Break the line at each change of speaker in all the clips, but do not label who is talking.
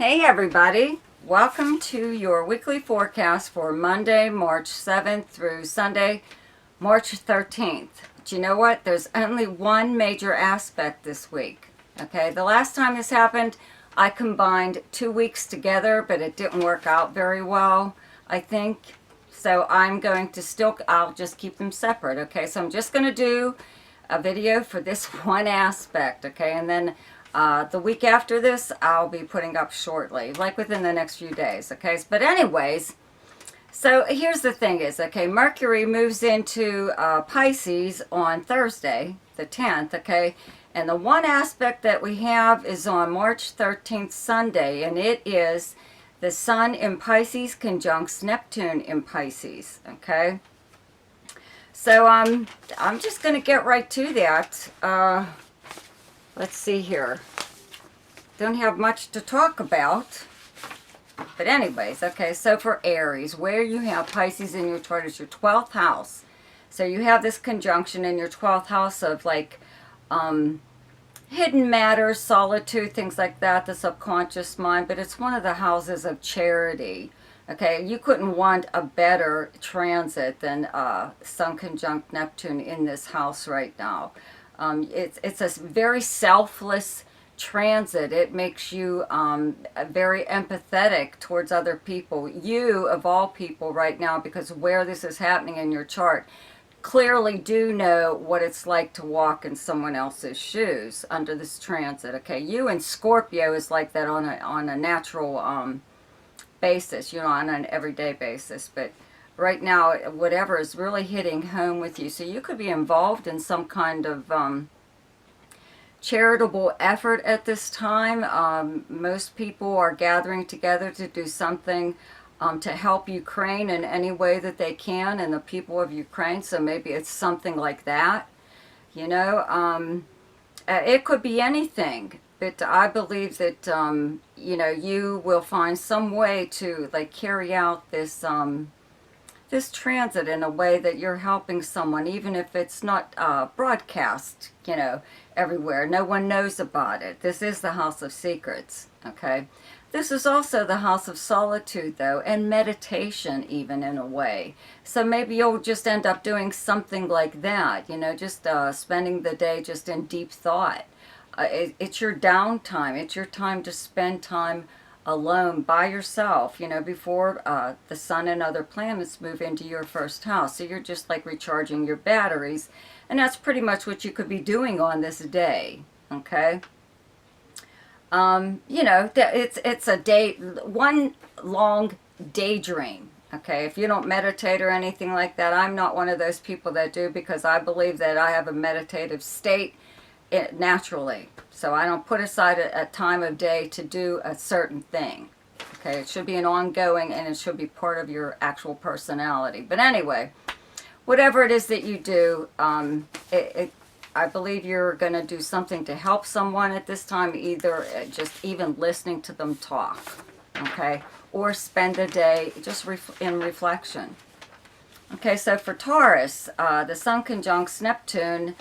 Hey everybody, welcome to your weekly forecast for Monday, March 7th through Sunday, March 13th. But you know what? There's only one major aspect this week. Okay, the last time this happened, I combined 2 weeks together, but it didn't work out very well, I think. So I'll just keep them separate, okay? So I'm just going to do a video for this one aspect, okay? And then the week after this, I'll be putting up shortly, like within the next few days, okay? But anyways, so here's the thing is, okay, Mercury moves into Pisces on Thursday, the 10th, okay? And the one aspect that we have is on March 13th, Sunday, and it is the Sun in Pisces conjuncts Neptune in Pisces, okay? So I'm just going to get right to that. Let's see here. Don't have much to talk about. But anyways, okay, so for Aries, where you have Pisces in your chart is your 12th house. So you have this conjunction in your 12th house of like hidden matters, solitude, things like that, the subconscious mind. But it's one of the houses of charity. Okay, you couldn't want a better transit than Sun conjunct Neptune in this house right now. It's a very selfless transit. It makes you very empathetic towards other people. You, of all people right now, because where this is happening in your chart, clearly do know what it's like to walk in someone else's shoes under this transit. Okay, you and Scorpio is like that on a natural basis, on an everyday basis. But right now, whatever is really hitting home with you. So you could be involved in some kind of charitable effort at this time. Most people are gathering together to do something to help Ukraine in any way that they can and the people of Ukraine. So maybe it's something like that. It could be anything. But I believe that, you will find some way to like carry out this this transit in a way that you're helping someone, even if it's not broadcast, everywhere. No one knows about it. This is the house of secrets, okay? This is also the house of solitude, though, and meditation, even in a way. So maybe you'll just end up doing something like that, just spending the day just in deep thought. It's your downtime. It's your time to spend time alone by yourself, before the sun and other planets move into your first house. So you're just like recharging your batteries, and that's pretty much what you could be doing on this day, okay? It's a day, one long daydream, okay? If you don't meditate or anything like that, I'm not one of those people that do, because I believe that I have a meditative state naturally. So I don't put aside a time of day to do a certain thing. Okay, it should be an ongoing, and it should be part of your actual personality. But anyway, whatever it is that you do, I believe you're going to do something to help someone at this time, either just even listening to them talk, okay, or spend the day just in reflection. Okay, so for Taurus, the Sun conjuncts Neptune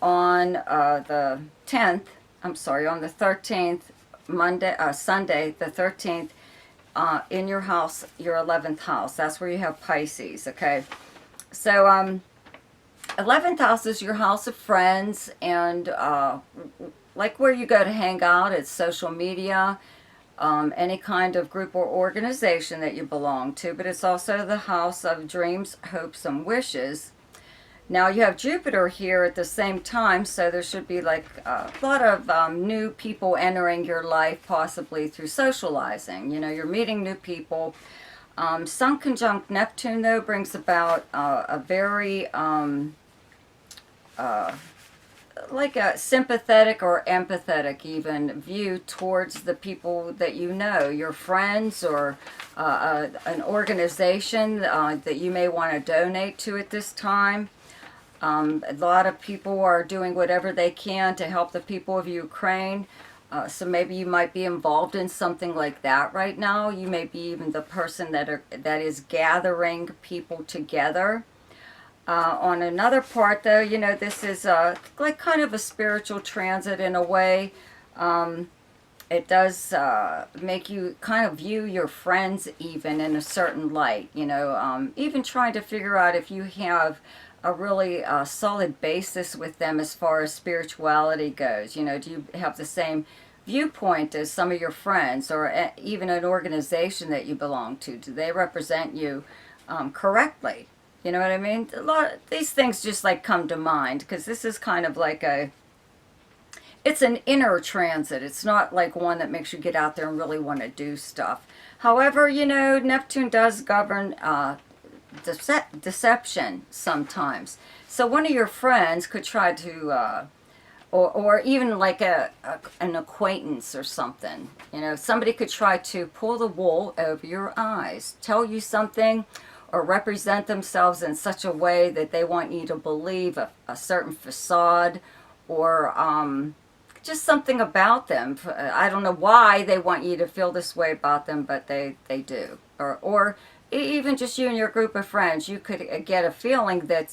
on the 10th, on the 13th, Sunday, the 13th, in your house, your 11th house. That's where you have Pisces, okay? So, 11th house is your house of friends, and like where you go to hang out. It's social media, any kind of group or organization that you belong to, but it's also the house of dreams, hopes, and wishes. Now you have Jupiter here at the same time, so there should be like a lot of new people entering your life, possibly through socializing. You're meeting new people. Sun conjunct Neptune, though, brings about a very like a sympathetic or empathetic even view towards the people that you know, your friends, or an organization that you may want to donate to at this time. A lot of people are doing whatever they can to help the people of Ukraine. So maybe you might be involved in something like that right now. You may be even the person that is gathering people together. On another part, though, this is like kind of a spiritual transit in a way. it does make you kind of view your friends even in a certain light, you know, even trying to figure out if you have a really solid basis with them as far as spirituality goes. You know, do you have the same viewpoint as some of your friends, or even an organization that you belong to? Do they represent you correctly? You know what I mean? A lot of these things just like come to mind, because this is kind of like it's an inner transit. It's not like one that makes you get out there and really want to do stuff. However, you know, Neptune does govern deception sometimes. So one of your friends could try to, or even like an acquaintance or something. You know, somebody could try to pull the wool over your eyes, tell you something, or represent themselves in such a way that they want you to believe a certain facade, or just something about them. I don't know why they want you to feel this way about them, but they do. Or even just you and your group of friends, you could get a feeling that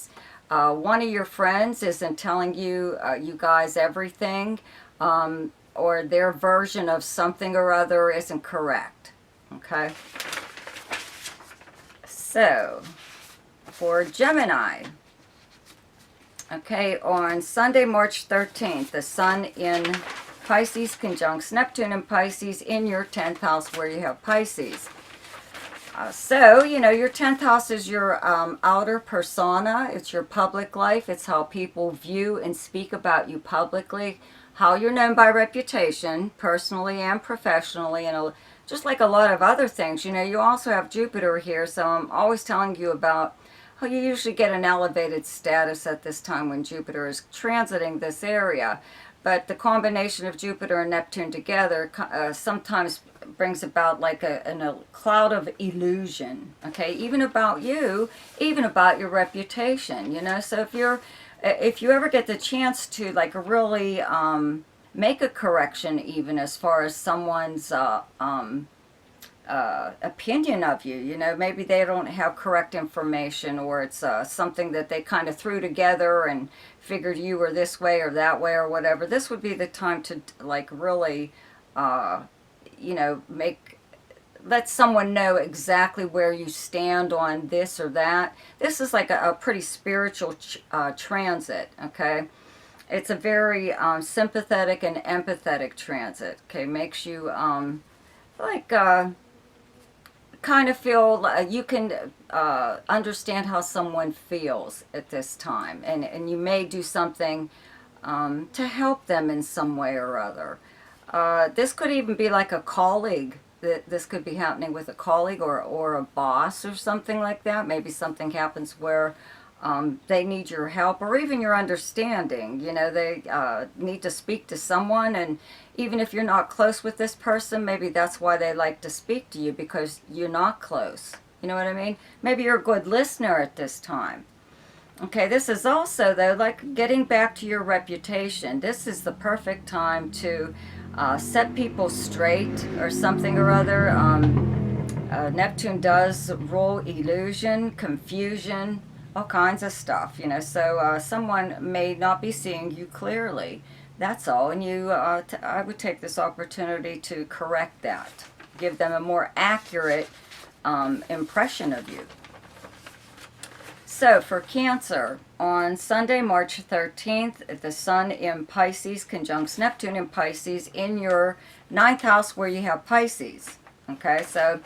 one of your friends isn't telling you, you guys, everything, or their version of something or other isn't correct. Okay? So, for Gemini, okay, on Sunday, March 13th, the Sun in Pisces conjuncts Neptune in Pisces in your 10th house where you have Pisces. So, you know, your 10th house is your outer persona. It's your public life. It's how people view and speak about you publicly, how you're known by reputation, personally and professionally, and just like a lot of other things. You know, you also have Jupiter here, so I'm always telling you about how you usually get an elevated status at this time when Jupiter is transiting this area. But the combination of Jupiter and Neptune together sometimes brings about like a cloud of illusion, okay? Even about you, even about your reputation, you know? So if you ever get the chance to like really make a correction even as far as someone's opinion of you, you know, maybe they don't have correct information, or it's something that they kind of threw together and figured you were this way or that way or whatever. This would be the time to like really, you know, let someone know exactly where you stand on this or that. This is like a pretty spiritual transit, okay? It's a very sympathetic and empathetic transit, okay? Makes you like kind of feel you can understand how someone feels at this time, and you may do something to help them in some way or other. This could even be like a colleague. This could be happening with a colleague or a boss or something like that. Maybe something happens where they need your help or even your understanding. You know, they need to speak to someone, and even if you're not close with this person, maybe that's why they like to speak to you, because you're not close. You know what I mean? Maybe you're a good listener at this time. Okay, this is also, though, like getting back to your reputation. This is the perfect time to set people straight or something or other. Neptune does rule illusion, confusion, all kinds of stuff, you know. So someone may not be seeing you clearly. That's all. And I would take this opportunity to correct that. Give them a more accurate impression of you. So for Cancer, on Sunday, March 13th, the Sun in Pisces conjuncts Neptune in Pisces in your 9th house where you have Pisces. Okay, so,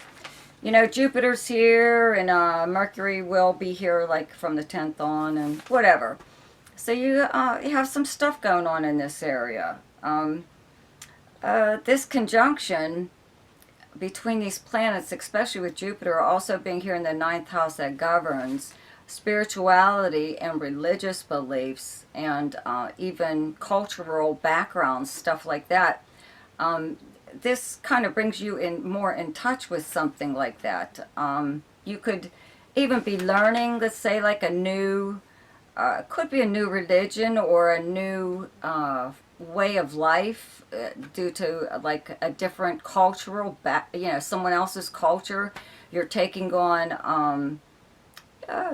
you know, Jupiter's here, and Mercury will be here like from the 10th on and whatever. So you have some stuff going on in this area. This conjunction between these planets, especially with Jupiter also being here in the 9th house that governs spirituality and religious beliefs, and even cultural backgrounds, stuff like that. This kind of brings you more in touch with something like that. You could even be learning, let's say, like a new, could be a new religion or a new way of life due to like a different cultural, you know, someone else's culture. You're taking on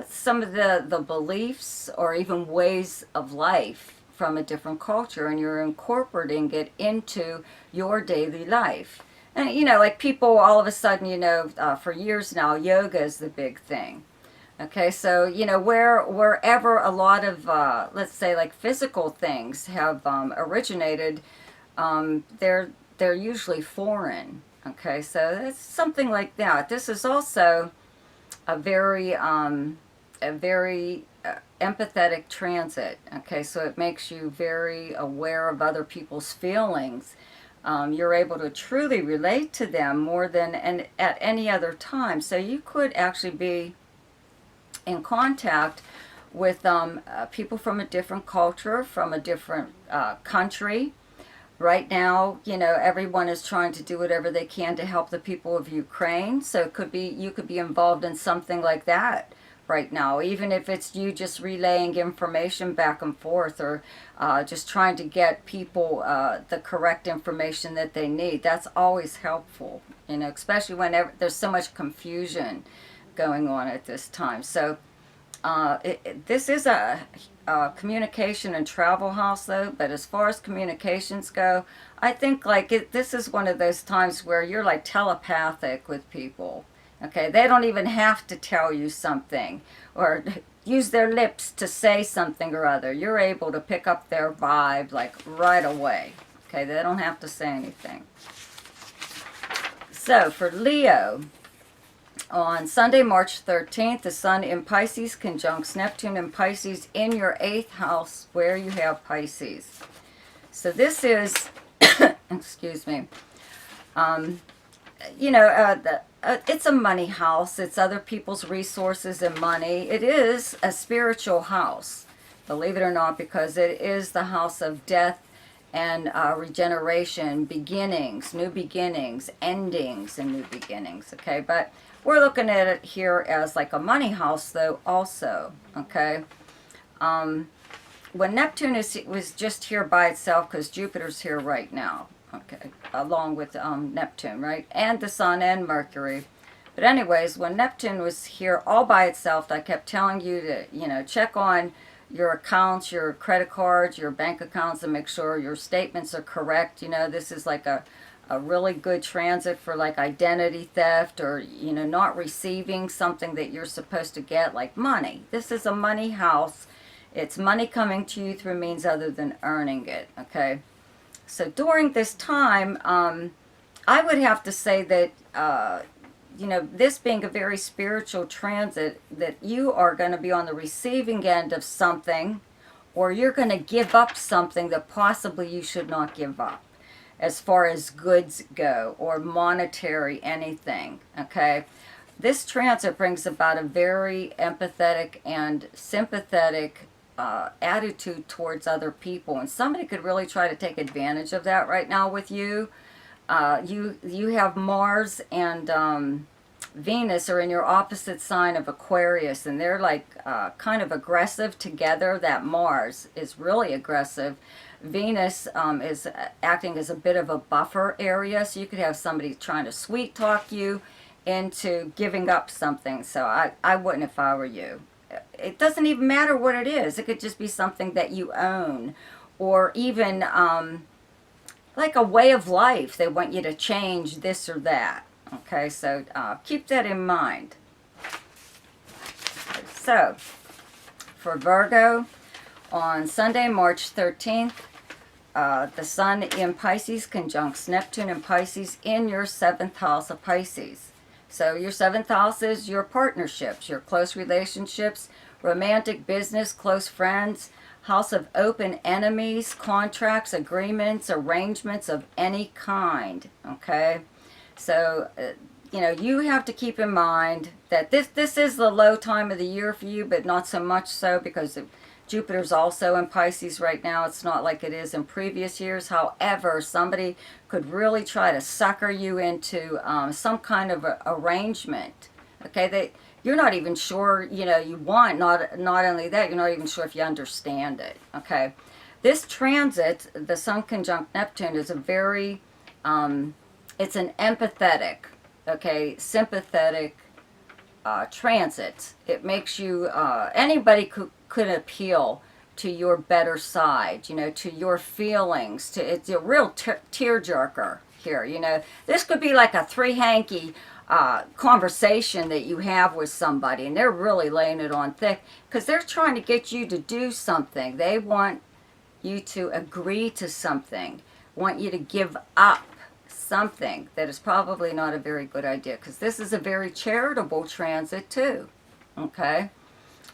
some of the beliefs or even ways of life from a different culture and you're incorporating it into your daily life. And, you know, like people all of a sudden, you know, for years now, yoga is the big thing. Okay, so, you know, wherever a lot of, let's say, like physical things have originated, they're usually foreign. Okay, so it's something like that. This is also a very empathetic transit. Okay, so it makes you very aware of other people's feelings. You're able to truly relate to them more than at any other time. So you could actually be in contact with people from a different culture, from a different country. Right now, you know, everyone is trying to do whatever they can to help the people of Ukraine. So it could be, you could be involved in something like that right now, even if it's you just relaying information back and forth, or just trying to get people the correct information that they need. That's always helpful, you know, especially whenever there's so much confusion going on at this time. So this is a communication and travel house, though. But as far as communications go, I think like this is one of those times where you're like telepathic with people. Okay, they don't even have to tell you something or use their lips to say something or other. You're able to pick up their vibe like right away. Okay, they don't have to say anything. So for Leo, on Sunday, March 13th, the Sun in Pisces conjuncts Neptune in Pisces in your 8th house where you have Pisces. So this is, excuse me, you know, it's a money house. It's other people's resources and money. It is a spiritual house, believe it or not, because it is the house of death and regeneration, beginnings, new beginnings, endings, and new beginnings. Okay, but we're looking at it here as like a money house, though, also. Okay, when Neptune was just here by itself, because Jupiter's here right now. Okay, along with Neptune, right? And the Sun and Mercury. But anyways, when Neptune was here all by itself, I kept telling you to, you know, check on your accounts, your credit cards, your bank accounts, and make sure your statements are correct. You know, this is like a really good transit for like identity theft, or, you know, not receiving something that you're supposed to get, like money. This is a money house. It's money coming to you through means other than earning it, okay? So during this time, I would have to say that, you know, this being a very spiritual transit, that you are going to be on the receiving end of something, or you're going to give up something that possibly you should not give up, as far as goods go, or monetary anything, okay? This transit brings about a very empathetic and sympathetic attitude towards other people, and somebody could really try to take advantage of that right now with you. You have Mars and Venus are in your opposite sign of Aquarius, and they're like kind of aggressive together. That Mars is really aggressive. Venus is acting as a bit of a buffer area, so you could have somebody trying to sweet talk you into giving up something. So I wouldn't if I were you. It doesn't even matter what it is. It could just be something that you own, or even like a way of life. They want you to change this or that. Okay, so keep that in mind. So, for Virgo, on Sunday, March 13th, the Sun in Pisces conjuncts Neptune in Pisces in your 7th house of Pisces. So your 7th house is your partnerships, your close relationships, romantic, business, close friends, house of open enemies, contracts, agreements, arrangements of any kind, okay? So, you know, you have to keep in mind that this is the low time of the year for you, but not so much so because Jupiter's also in Pisces right now. It's not like it is in previous years. However, somebody could really try to sucker you into some kind of arrangement. Okay, you're not even sure, you know, you want. Not only that, you're not even sure if you understand it. Okay, this transit, the Sun conjunct Neptune, is a very, it's an empathetic, okay, sympathetic transit. It makes you, anybody could appeal to your better side, you know, to your feelings. It's a real tearjerker here, you know. This could be like a three-hanky conversation that you have with somebody, and they're really laying it on thick because they're trying to get you to do something. They want you to agree to something, want you to give up something that is probably not a very good idea, because this is a very charitable transit too. Okay,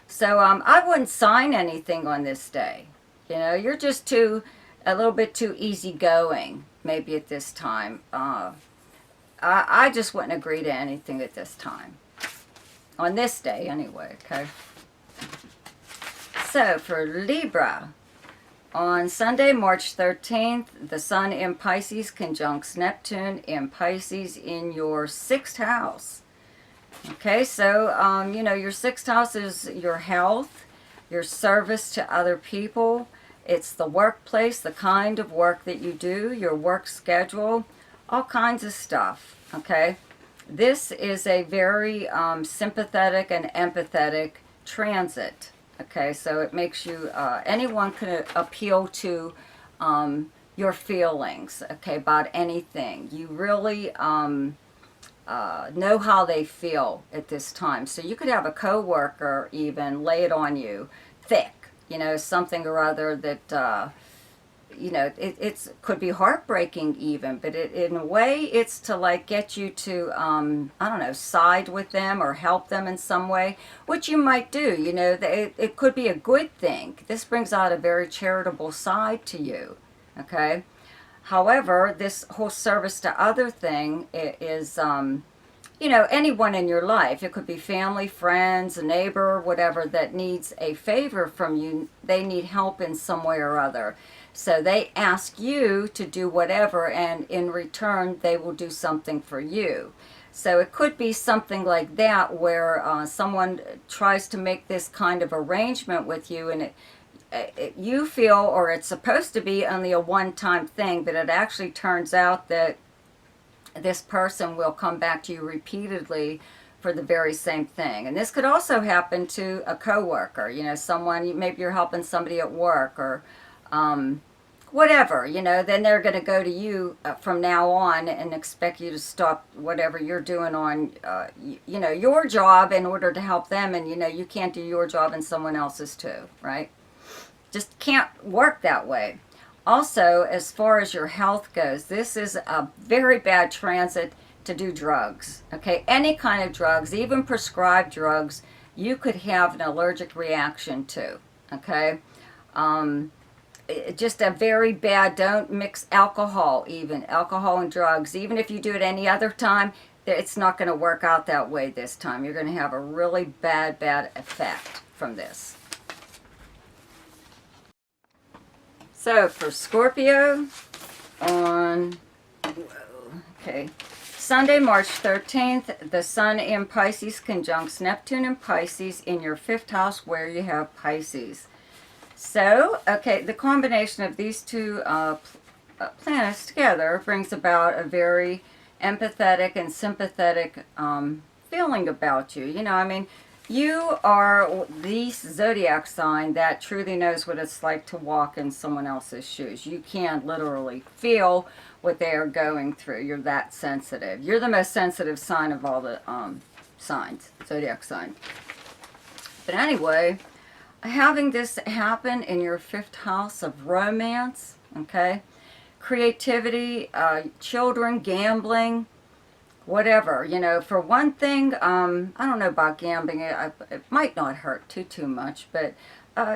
so I wouldn't sign anything on this day. You know, you're just a little bit too easygoing maybe at this time. I just wouldn't agree to anything at this time. On this day anyway, okay? So for Libra, on Sunday, March 13th, the Sun in Pisces conjuncts Neptune in Pisces in your 6th house. Okay, so, you know, your 6th house is your health, your service to other people. It's the workplace, the kind of work that you do, your work schedule, all kinds of stuff, okay? This is a very sympathetic and empathetic transit. Okay, so it makes you, anyone can appeal to your feelings, okay, about anything. You really know how they feel at this time. So you could have a coworker even lay it on you thick, you know, something or other that, you know, it could be heartbreaking even, but in a way it's to like get you to, I don't know, side with them or help them in some way, which you might do, you know, it could be a good thing. This brings out a very charitable side to you, okay? However, this whole service to other thing is, you know, anyone in your life. It could be family, friends, a neighbor, whatever, that needs a favor from you. They need help in some way or other. So they ask you to do whatever, and in return, they will do something for you. So it could be something like that, where someone tries to make this kind of arrangement with you, and you feel, or it's supposed to be only a one-time thing, but it actually turns out that this person will come back to you repeatedly for the very same thing. And this could also happen to a coworker, you know, someone, maybe you're helping somebody at work, or whatever, you know, then they're going to go to you from now on and expect you to stop whatever you're doing on, you know, your job in order to help them. And, you know, you can't do your job and someone else's too, right? Just can't work that way. Also, as far as your health goes, this is a very bad transit to do drugs, okay? Any kind of drugs, even prescribed drugs, you could have an allergic reaction to, okay? Just a very bad, don't mix alcohol even, alcohol and drugs. Even if you do it any other time, it's not going to work out that way this time. You're going to have a really bad effect from this. So for Scorpio, on, okay, Sunday, March 13th, the Sun in Pisces conjuncts Neptune in Pisces in your 5th house where you have Pisces. So, okay, the combination of these two planets together brings about a very empathetic and sympathetic feeling about you. You know, I mean, you are the Zodiac sign that truly knows what it's like to walk in someone else's shoes. You can literally feel what they are going through. You're that sensitive. You're the most sensitive sign of all the signs, Zodiac sign. But anyway, having this happen in your 5th house of romance, okay, creativity, children, gambling, whatever, you know, for one thing, I don't know about gambling, it might not hurt too much, but,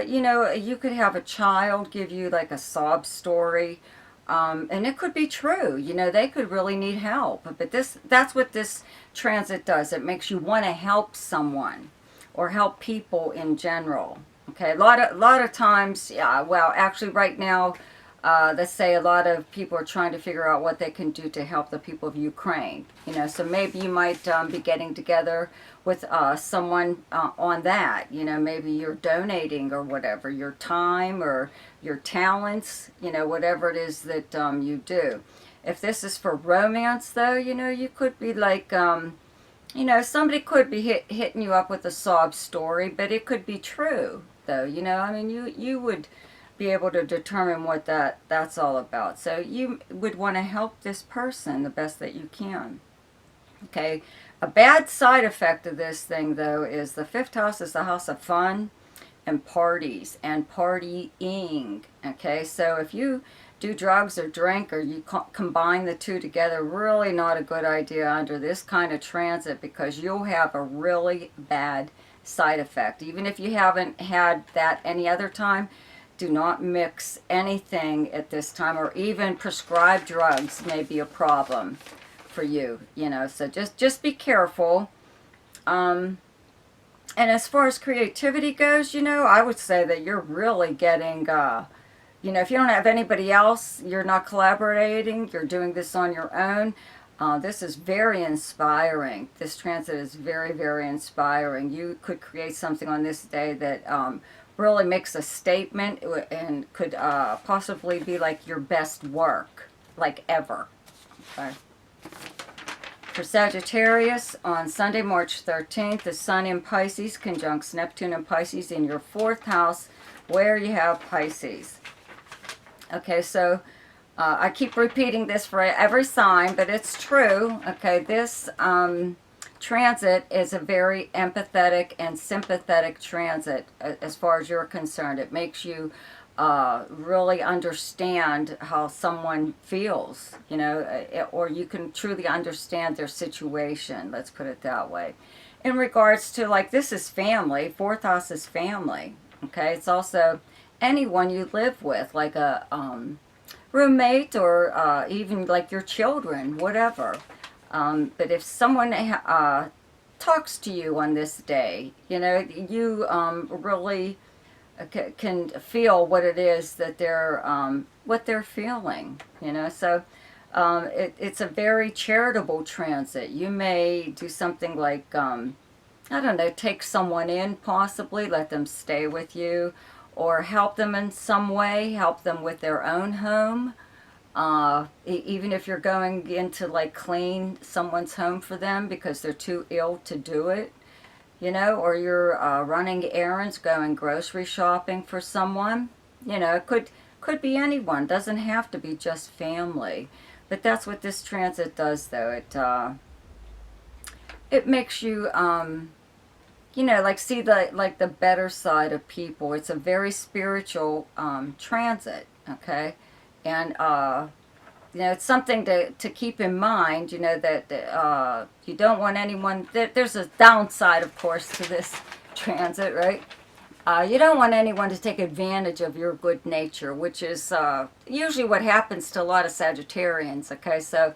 you know, you could have a child give you like a sob story, and it could be true, you know, they could really need help, but that's what this transit does. It makes you want to help someone, or help people in general. Okay, a lot of times, yeah, well, actually right now, let's say a lot of people are trying to figure out what they can do to help the people of Ukraine. You know, so maybe you might be getting together with someone on that. You know, maybe you're donating or whatever, your time or your talents, you know, whatever it is that you do. If this is for romance, though, you know, you could be like, you know, somebody could be hitting you up with a sob story, but it could be true. though. You know, I mean, you would be able to determine what that's all about. So you would want to help this person the best that you can. Okay, a bad side effect of this thing, though, is the fifth house is the house of fun and parties and partying. Okay, so if you do drugs or drink or you combine the two together, really not a good idea under this kind of transit, because you'll have a really bad side effect. Even if you haven't had that any other time, do not mix anything at this time, or even prescribed drugs may be a problem for you, you know, so just be careful. And as far as creativity goes, you know, I would say that you're really getting, you know, if you don't have anybody else, you're not collaborating, you're doing this on your own. This is very inspiring. This transit is very, very inspiring. You could create something on this day that really makes a statement and could possibly be like your best work, like ever. Okay. For Sagittarius, on Sunday, March 13th, the Sun in Pisces conjuncts Neptune in Pisces in your 4th house, where you have Pisces. Okay, so I keep repeating this for every sign, but it's true. Okay, this transit is a very empathetic and sympathetic transit as far as you're concerned. It makes you really understand how someone feels, you know, or you can truly understand their situation, let's put it that way. In regards to, like, this is family, 4th house is family, okay? It's also anyone you live with, like a roommate, or even like your children, whatever. But if someone talks to you on this day, you know, you really can feel what it is that what they're feeling, you know. So it's a very charitable transit. You may do something like, I don't know, take someone in, possibly let them stay with you, or help them in some way, help them with their own home. Even if you're going in to like clean someone's home for them because they're too ill to do it, you know, or you're running errands, going grocery shopping for someone. You know, it could be anyone. Doesn't have to be just family. But that's what this transit does, though. It makes you, you know, like see the better side of people. It's a very spiritual transit, okay, and you know, it's something to keep in mind, you know, that you don't want anyone, there's a downside, of course, to this transit, right? You don't want anyone to take advantage of your good nature, which is usually what happens to a lot of Sagittarians, okay? So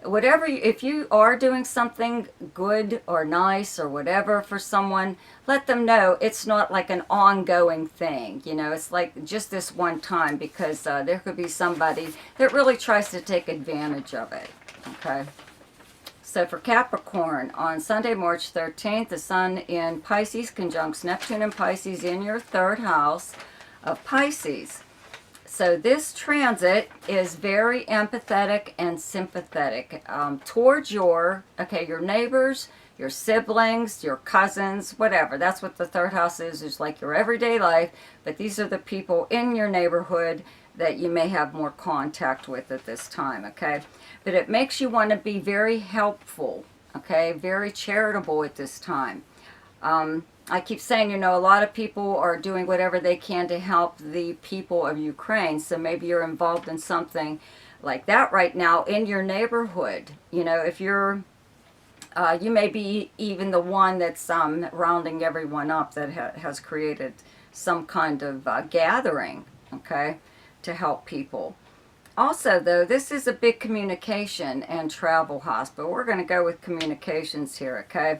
whatever, if you are doing something good or nice or whatever for someone, let them know it's not like an ongoing thing, you know. It's like just this one time, because there could be somebody that really tries to take advantage of it, okay. So for Capricorn, on Sunday, March 13th, the Sun in Pisces conjuncts Neptune in Pisces in your 3rd house of Pisces. So this transit is very empathetic and sympathetic towards your neighbors, your siblings, your cousins, whatever. That's what the 3rd house is like your everyday life. But these are the people in your neighborhood that you may have more contact with at this time, okay? But it makes you want to be very helpful, okay? Very charitable at this time. I keep saying, you know, a lot of people are doing whatever they can to help the people of Ukraine. So maybe you're involved in something like that right now in your neighborhood. You know, if you're, you may be even the one that's rounding everyone up that has created some kind of gathering, okay, to help people. Also, though, this is a big communication and travel house, but we're going to go with communications here, okay?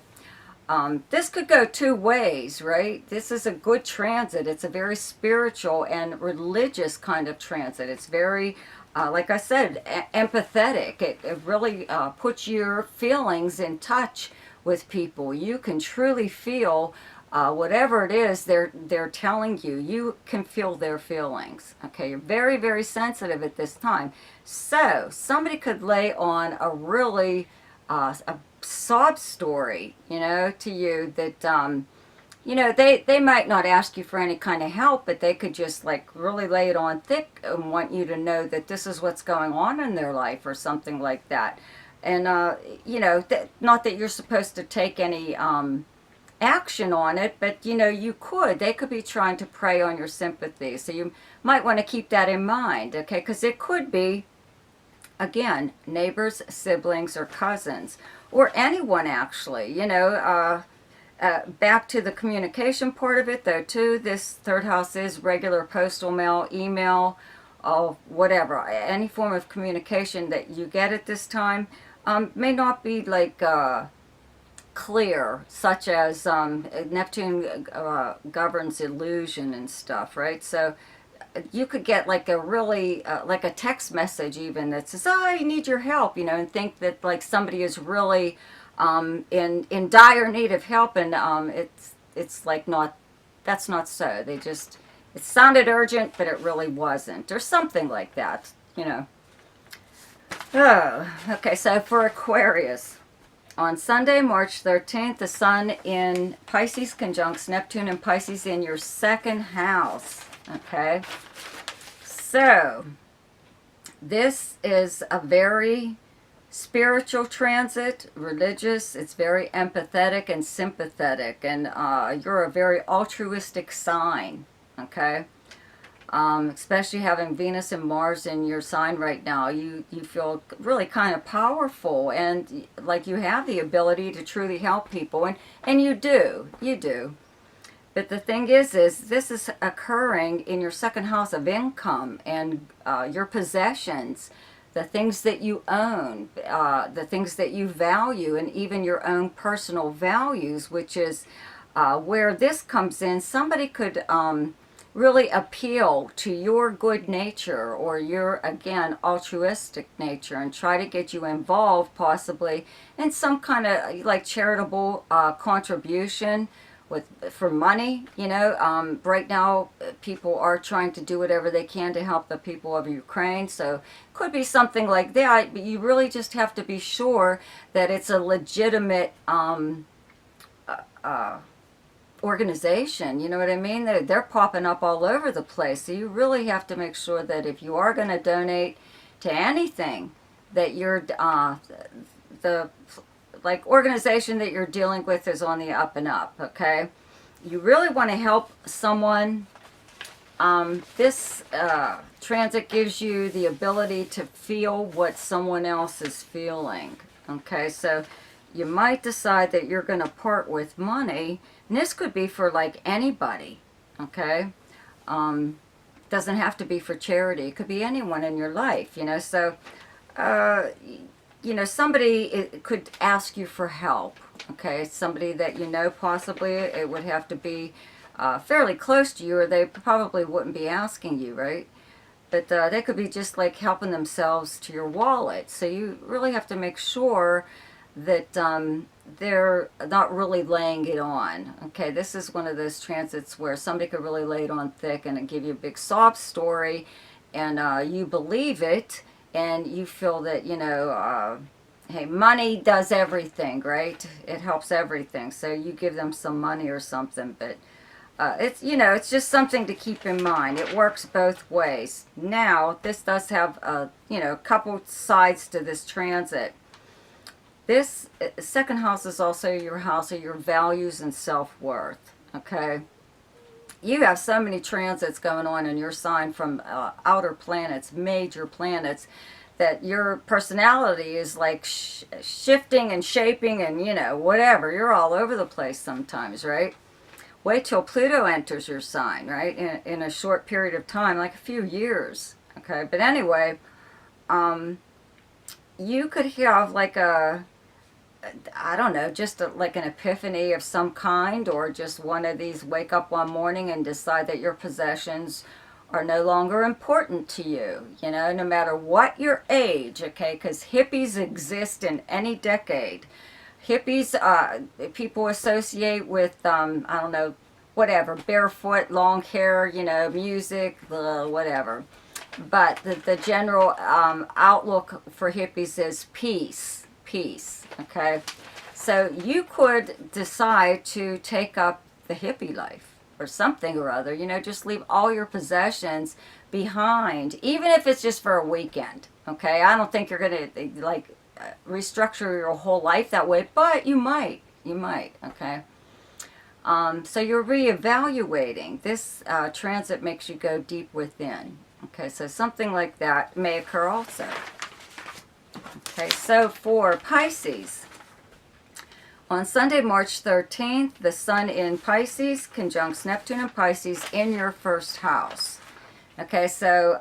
This could go two ways, right? This is a good transit. It's a very spiritual and religious kind of transit. It's very, like I said, empathetic. It really puts your feelings in touch with people. You can truly feel whatever it is they're telling you. You can feel their feelings. Okay, you're very, very sensitive at this time. So somebody could lay on a really a sob story, you know, to you that you know, they might not ask you for any kind of help, but they could just like really lay it on thick and want you to know that this is what's going on in their life or something like that. And, you know, not that you're supposed to take any action on it, but, you know, you could. They could be trying to prey on your sympathy. So you might want to keep that in mind, okay? Because it could be, again, neighbors, siblings, or cousins, or anyone actually, you know. Back to the communication part of it, though, too, this third house is regular postal mail, email, whatever. Any form of communication that you get at this time may not be like clear, such as Neptune governs illusion and stuff, right? So you could get like a really, like a text message even that says, oh, I need your help, you know, and think that like somebody is really in dire need of help, and it's like not, that's not so. They just, it sounded urgent, but it really wasn't, or something like that, you know. Oh, okay, so for Aquarius, on Sunday, March 13th, the Sun in Pisces conjuncts Neptune in Pisces in your second house, okay? So, this is a very spiritual transit, religious. It's very empathetic and sympathetic, and you're a very altruistic sign, okay? Especially having Venus and Mars in your sign right now, you feel really kind of powerful, and like you have the ability to truly help people, and you do. But the thing is this is occurring in your second house of income and your possessions, the things that you own, the things that you value, and even your own personal values, which is where this comes in. Somebody could really appeal to your good nature or your, again, altruistic nature and try to get you involved possibly in some kind of like charitable contribution for money, you know. Right now people are trying to do whatever they can to help the people of Ukraine, so it could be something like that, but you really just have to be sure that it's a legitimate organization, you know what I mean? They're popping up all over the place, so you really have to make sure that if you are going to donate to anything, that you're the like organization that you're dealing with is on the up and up, okay? You really want to help someone. This transit gives you the ability to feel what someone else is feeling, okay? So you might decide that you're going to part with money, and this could be for like anybody, okay? Doesn't have to be for charity. It could be anyone in your life, you know. So you know, somebody could ask you for help, okay? Somebody that you know, possibly. It would have to be fairly close to you, or they probably wouldn't be asking you, right? But they could be just like helping themselves to your wallet. So you really have to make sure that they're not really laying it on, okay? This is one of those transits where somebody could really lay it on thick and give you a big sob story, and you believe it, and you feel that, you know, hey, money does everything, right? It helps everything. So you give them some money or something, but it's, you know, it's just something to keep in mind. It works both ways. Now, this does have, you know, a couple sides to this transit. This second house is also your house of your values and self-worth, okay? You have so many transits going on in your sign from outer planets, major planets, that your personality is like shifting and shaping and, you know, whatever. You're all over the place sometimes, right? Wait till Pluto enters your sign, right? In a short period of time, like a few years, okay? But anyway, you could have like a, I don't know, just like an epiphany of some kind, or just one of these wake up one morning and decide that your possessions are no longer important to you, you know, no matter what your age, okay? Because hippies exist in any decade. Hippies, people associate with, I don't know, whatever, barefoot, long hair, you know, music, whatever. But the general outlook for hippies is peace, okay? So you could decide to take up the hippie life or something or other. You know, just leave all your possessions behind, even if it's just for a weekend. Okay, I don't think you're gonna like restructure your whole life that way, but you might. You might. Okay. So you're reevaluating. This transit makes you go deep within. Okay, so something like that may occur also. Okay, so for Pisces, on Sunday, March 13th, the Sun in Pisces conjuncts Neptune in Pisces in your first house. Okay, so,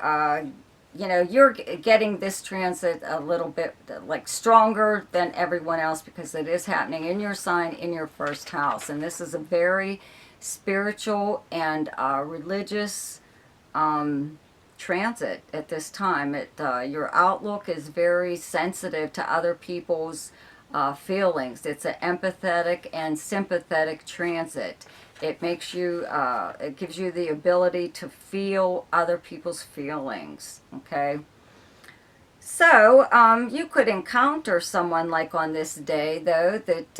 you know, you're getting this transit a little bit like stronger than everyone else because it is happening in your sign in your first house. And this is a very spiritual and religious transit at this time. Your outlook is very sensitive to other people's feelings. It's an empathetic and sympathetic transit. It makes you, it gives you the ability to feel other people's feelings, okay? So, you could encounter someone like on this day, though, that,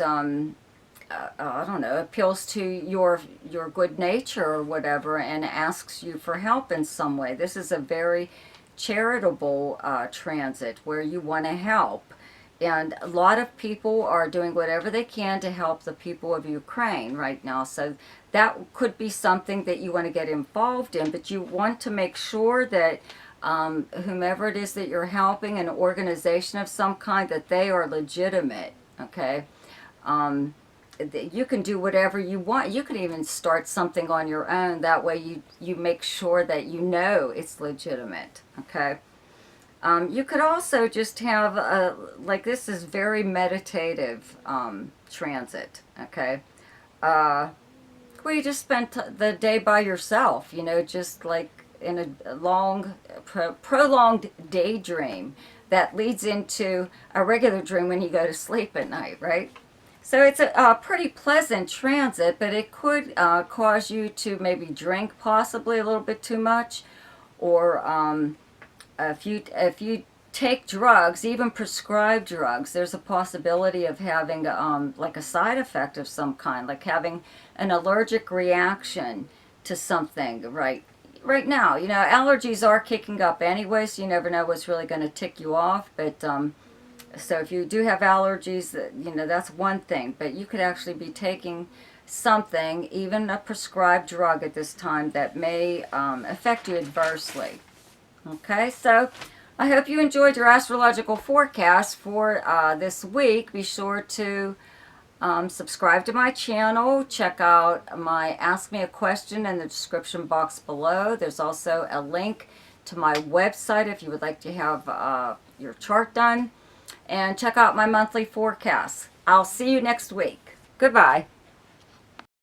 I don't know, appeals to your good nature or whatever and asks you for help in some way. This is a very charitable transit where you want to help. And a lot of people are doing whatever they can to help the people of Ukraine right now. So that could be something that you want to get involved in, but you want to make sure that whomever it is that you're helping, an organization of some kind, that they are legitimate, okay? You can do whatever you want. You can even start something on your own. That way you make sure that you know it's legitimate, okay? You could also just have, like this is very meditative transit, okay? Where you just spent the day by yourself, you know, just like in a long, prolonged daydream that leads into a regular dream when you go to sleep at night, right? So it's a pretty pleasant transit, but it could cause you to maybe drink possibly a little bit too much, or if you take drugs, even prescribed drugs, there's a possibility of having like a side effect of some kind, like having an allergic reaction to something right now. You know, allergies are kicking up anyway, so you never know what's really going to tick you off. But so if you do have allergies, you know, that's one thing. But you could actually be taking something, even a prescribed drug at this time, that may affect you adversely. Okay, so I hope you enjoyed your astrological forecast for this week. Be sure to subscribe to my channel. Check out my Ask Me a Question in the description box below. There's also a link to my website if you would like to have your chart done. And check out my monthly forecast. I'll see you next week. Goodbye.